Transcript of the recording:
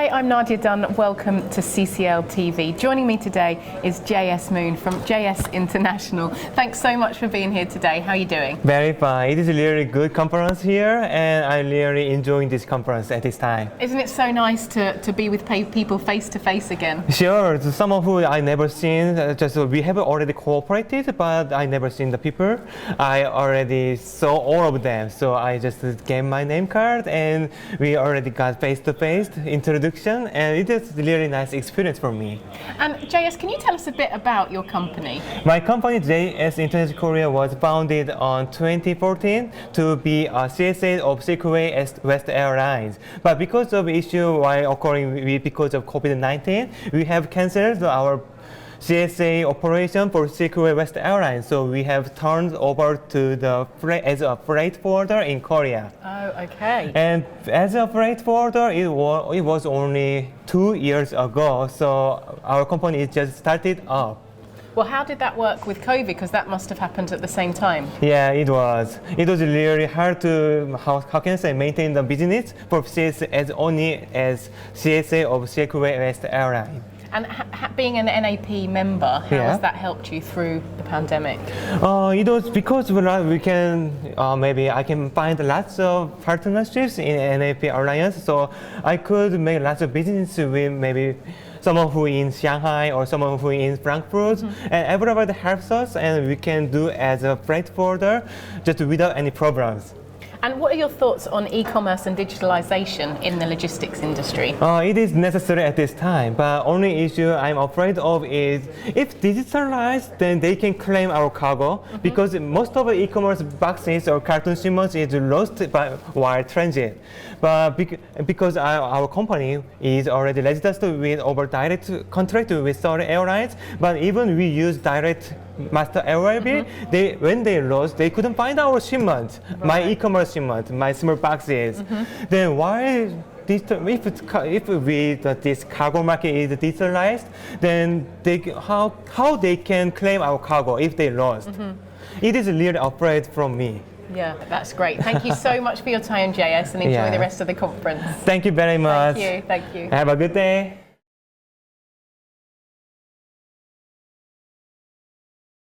Hi, I'm Nadia Dunn. Welcome to CCL TV. Joining me today is JS Moon from JS International. Thanks so much for being here today. How are you doing? Very fine. It is a really good conference here, and I'm really enjoying this conference at this time. Isn't it so nice to be with people face to face again? Sure, some of who I never seen. We have already cooperated, but I never seen the people. I already saw all of them, so I just gave my name card, and we already got face-to-face introduction, and it is a really nice experience for me. And JS, can you tell us a bit about your company? My company, JS International Korea, was founded on 2014 to be a CSA of Sequay West Airlines. But because of issue while occurring because of COVID-19, we have canceled our CSA operation for Sequay West Airlines, so we have turned over to the as a freight forwarder in Korea. Oh, okay. And as a freight forwarder, it was only 2 years ago, so our company is just started up. Well, how did that work with COVID? Because that must have happened at the same time. Yeah, it was. It was really hard to, how can I say, maintain the business for CSA as only as CSA of Sequay West Airlines. And being an NAP member, how has that helped you through the pandemic? It was because we can, maybe I can find lots of partnerships in NAP Alliance, so I could make lots of business with maybe someone who in Shanghai or someone who in Frankfurt, and everybody helps us, and we can do as a freight forwarder just without any problems. And what are your thoughts on e-commerce and digitalization in the logistics industry? It is necessary at this time, but only issue I'm afraid of is if digitalized, then they can claim our cargo, because most of the e-commerce boxes or carton shipments is lost while transit. But because our company is already registered with over direct contract with certain airlines, but even we use direct master airway, when they lost, they couldn't find our shipment, my e-commerce shipment, my small boxes. Then why? If this cargo market is digitalized, then how they can claim our cargo if they lost? It is really afraid from me. Yeah, that's great. Thank you so much for your time, JS, and enjoy the rest of the conference. Thank you very much. Thank you. Have a good day.